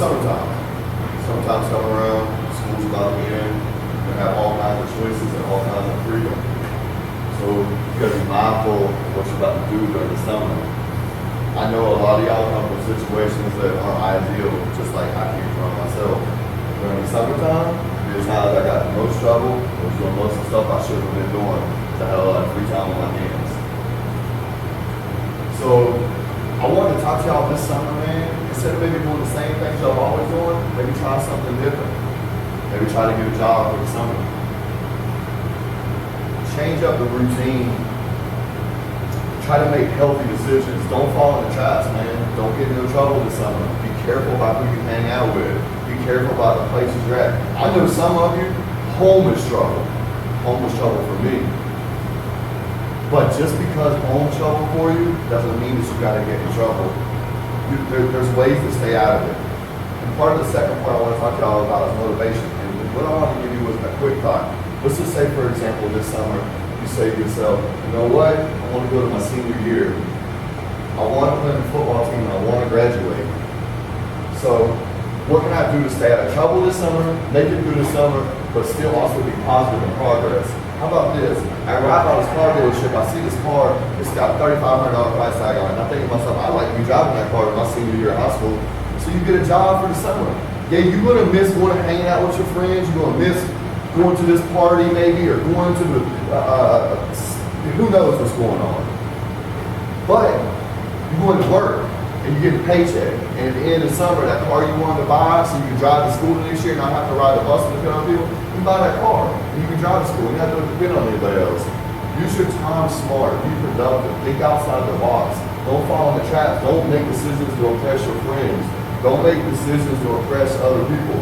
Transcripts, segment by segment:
summertime. Summertime's coming around, school's about to be in, you're gonna have all kinds of choices and all kinds of freedom. So you gotta be mindful of what you're about to do during the summer. I know a lot of y'all come from situations that aren't ideal, just like I came from myself. During the summertime, there's times I got the most trouble, I was doing most of the stuff I shouldn't have been doing to have a lot of free time on my hands. So I wanted to talk to y'all this summer, man. Instead of maybe doing the same things y'all always doing, maybe try something different. Maybe try to get a job for the summer. Change up the routine. Try to make healthy decisions. Don't fall in the traps, man. Don't get into trouble this summer. Be careful about who you hang out with. Be careful about the places you're at. I know some of you, home is trouble. Home is trouble for me. But just because home's trouble for you doesn't mean that you got to get in trouble. There's ways to stay out of it. And part of the second point I want to talk to y'all about is motivation. And what I want to give you is a quick thought. Let's just say, for example, this summer, you say to yourself, you know what? I want to go to my senior year. I want to play on the football team. I want to graduate. So what can I do to stay out of trouble this summer, make it through the summer, but still also be positive in progress? How about this? I ride by this car dealership, I see this car, it's got a $3,500 price tag on it, and I think to myself, I'd like to be driving that car in my senior year of high school. So you get a job for the summer. Yeah, you're gonna miss going to hanging out with your friends, you're gonna miss going to this party maybe, or going to the, who knows what's going on. But you're going to work, and you get a paycheck, and at the end of the summer, that car you wanted to buy so you can drive to school the next year and not have to ride the bus and depend on people, you buy that car, and you can drive to school, you don't have to depend on anybody else. Use your time smart, be productive, think outside the box, don't fall in the traps, don't make decisions to impress your friends, don't make decisions to impress other people.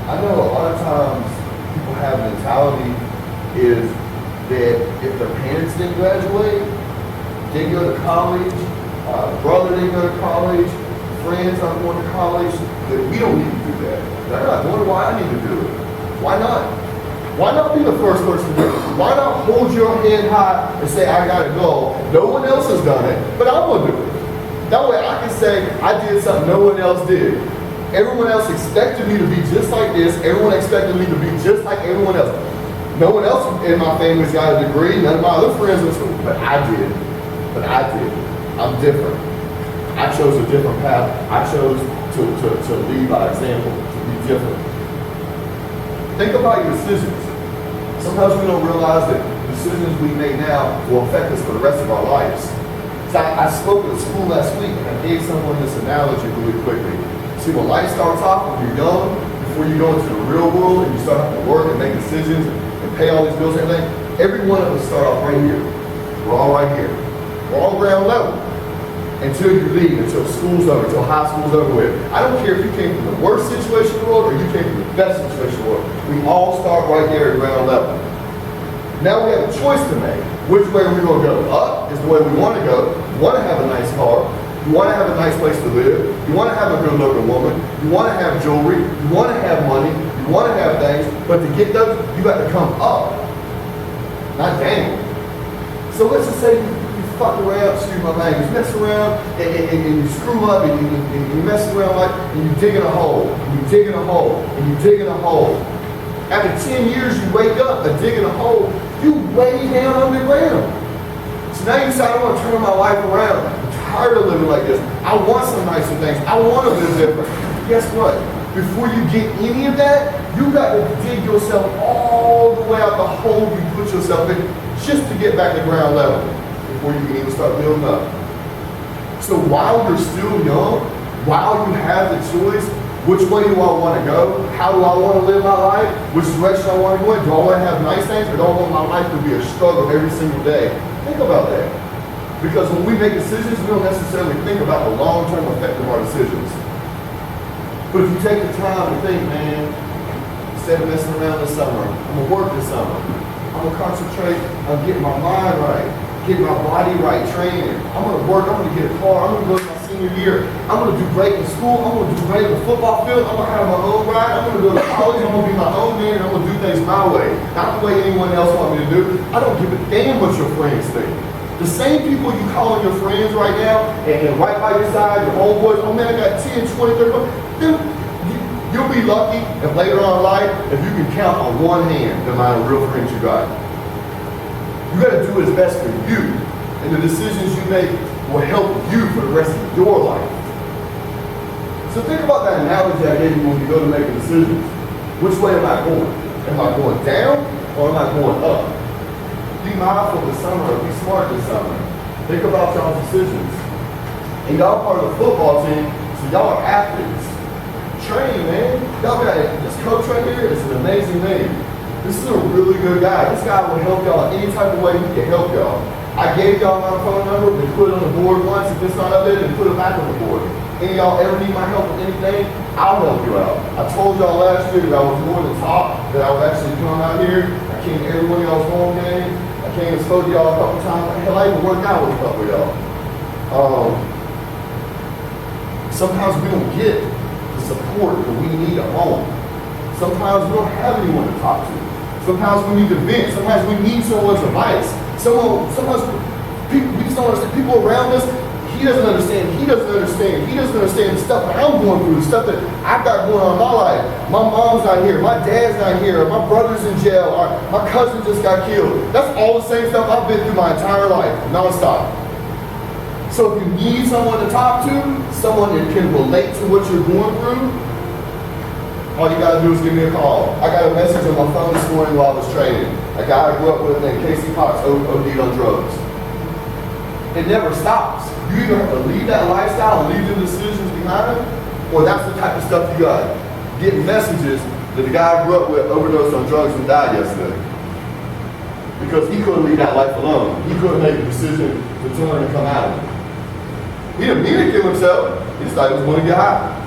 I know a lot of times people have a mentality is that if their parents didn't graduate, didn't go to college, brother didn't go to college, friends aren't going to college, that we don't need to do that. They're not wondering why I need to do it. Why not? Why not be the first person to do it? Why not hold your head high and say, I gotta go? No one else has done it, but I'm gonna do it. That way I can say, I did something no one else did. Everyone else expected me to be just like this. Everyone expected me to be just like everyone else. No one else in my family's got a degree. None of my other friends in school, but I did. I'm different. I chose a different path. I chose to lead by example, to be different. Think about your decisions. Sometimes we don't realize that decisions we make now will affect us for the rest of our lives. So I spoke at a school last week and I gave someone this analogy really quickly. See, when life starts off when you're young, before you go into the real world and you start having to work and make decisions and pay all these bills and everything, every one of us start off right here. We're all right here. We're all ground level. Until you leave, until school's over, until high school's over with. I don't care if you came from the worst situation in the world or you came from the best situation in the world. We all start right there at ground level. Now we have a choice to make. Which way are we going to go? Up is the way we want to go. You want to have a nice car. You want to have a nice place to live. You want to have a good looking woman. You want to have jewelry. You want to have money. You want to have things. But to get those, you got to come up, not down. So let's just say you fuck around, excuse my language, mess around and you screw up and you mess around like, and you dig in a hole, and you dig in a hole, and you dig in a hole. After 10 years, you wake up and dig in a hole, you way down underground. So now you decide, I want to turn my life around. I'm tired of living like this. I want some nicer things. I want to live different. Guess what? Before you get any of that, you got to dig yourself all the way out the hole you put yourself in just to get back to ground level before you can even start building up. So while you're still young, while you have the choice, which way do I want to go? How do I want to live my life? Which direction I want to go in? Do I want to have nice things or do I want my life to be a struggle every single day? Think about that. Because when we make decisions, we don't necessarily think about the long-term effect of our decisions. But if you take the time to think, man, instead of messing around this summer, I'm going to work this summer. I'm going to concentrate on getting my mind right, getting my body right, training. I'm going to work, I'm going to get a car, I'm going to go to my senior year. I'm going to do great in school, I'm going to do great in the football field, I'm going to have my own ride, I'm going to go to college, I'm going to be my own man, and I'm going to do things my way. Not the way anyone else wants me to do. I don't give a damn what your friends think. The same people you calling your friends right now, and right by your side, your homeboys, oh man, I got 10, 20, 30, you'll be lucky if later on in life, if you can count on one hand the amount of real friends you got. You gotta do what's best for you, and the decisions you make will help you for the rest of your life. So think about that analogy I gave you when you go to make a decision. Which way am I going? Am I going down or am I going up? Be mindful this summer, be smart this summer. Think about y'all's decisions. And y'all part of the football team, so y'all are athletes. Train, man. Y'all got this coach right here is an amazing man. This is a really good guy. This guy will help y'all any type of way he can help y'all. I gave y'all my phone number, they put it on the board once. If it's not up there, then put it back on the board. Any of y'all ever need my help with anything, I'll help you out. I told y'all last year that I was more than top, that I was actually coming out here. I came to every one of y'all's home games. I came and spoke to y'all a couple times. Hell, I even worked out with a couple of y'all. Sometimes we don't get the support that we need at home. Sometimes we don't have anyone to talk to. Sometimes we need to vent. Sometimes we need someone's advice. Sometimes people, we just don't understand. People around us, he doesn't understand the stuff that I'm going through, the stuff that I've got going on in my life. My mom's not here, my dad's not here, my brother's in jail, or my cousin just got killed. That's all the same stuff I've been through my entire life, nonstop. So if you need someone to talk to, someone that can relate to what you're going through, all you gotta do is give me a call. I got a message on my phone this morning while I was training. A guy I grew up with named Casey Cox OD'd on drugs. It never stops. You either have to leave that lifestyle and leave the decisions behind, or that's the type of stuff you got. Getting messages that the guy I grew up with overdosed on drugs and died yesterday. Because he couldn't leave that life alone. He couldn't make a decision to turn and come out of it. He didn't mean to kill himself. He just thought he was going to get high.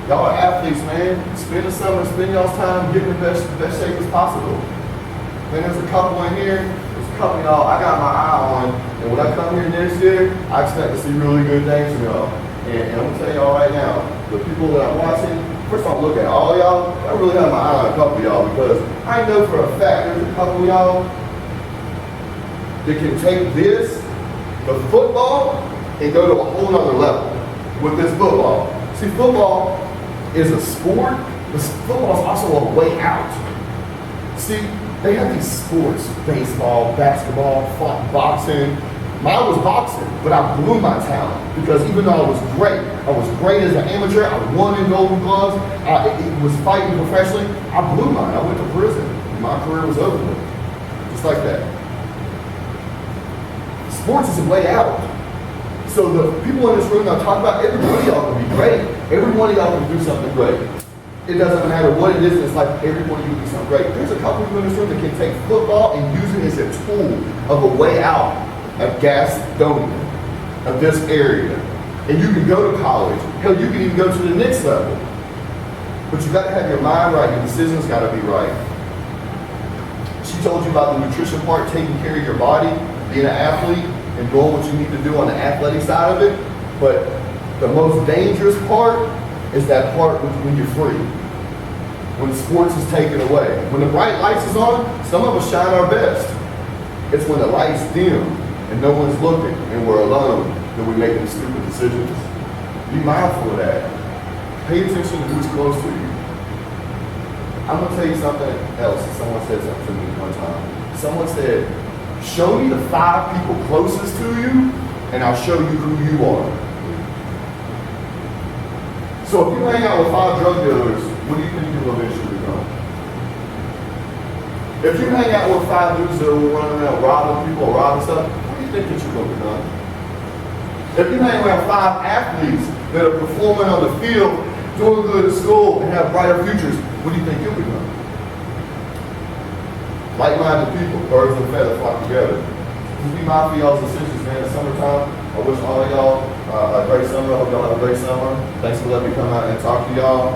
Y'all are athletes, man. Spend the summer, spend y'all's time getting in the best shape as possible. Man, there's a couple in here. There's a couple y'all I got my eye on. And when I come here next year, I expect to see really good things from y'all. And I'm going to tell y'all right now, the people that I'm watching, first of all, look at all y'all. I really have my eye on a couple of y'all because I know for a fact there's a couple of y'all that can take this, the football, and go to a whole nother level with this football. See, football is a sport, but football is also a way out. See, they have these sports, baseball, basketball, boxing. Mine was boxing, but I blew my talent because even though I was great as an amateur, I won in Golden Gloves, I was fighting professionally, I blew mine. I went to prison. My career was over with, just like that. Sports is a way out. So the people in this room that I talk about, every one of y'all can be great. Every one of y'all can do something great. It doesn't matter what it is in this life, every one of you can do something great. There's a couple of people in this room that can take football and use it as a tool of a way out of Gastonia, of this area. And you can go to college. Hell, you can even go to the next level. But you gotta have your mind right, your decisions gotta be right. She told you about the nutrition part, taking care of your body, being an athlete, and doing what you need to do on the athletic side of it. But the most dangerous part is that part when you're free. When sports is taken away. When the bright lights is on, some of us shine our best. It's when the lights dim and no one's looking and we're alone that we make these stupid decisions. Be mindful of that. Pay attention to who's close to you. I'm gonna tell you something else. Someone said something to me one time. Someone said, show me the 5 people closest to you and I'll show you who you are. So if you hang out with 5 drug dealers, what do you think you'll eventually become? If you hang out with 5 dudes that are running around robbing people or robbing stuff, what do you think that you're going to become? If you hang around 5 athletes that are performing on the field, doing good at school, and have brighter futures, what do you think you'll become? Like-minded people, birds of a feather flock together. Just be mindful of y'all's decisions, man. It's summertime. I wish all of y'all a great summer. I hope y'all have a great summer. Thanks for letting me come out and talk to y'all.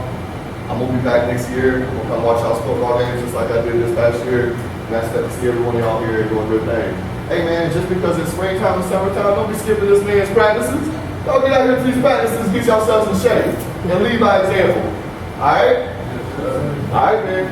I'm going to be back next year. I'm going to come watch y'all's football games just like I did this past year. And I expect to see every one of y'all here doing good things. Hey man, just because it's springtime and summertime, don't be skipping this man's practices. Y'all get out here to these practices, get yourselves in shape, and lead by example. Alright? Alright, man.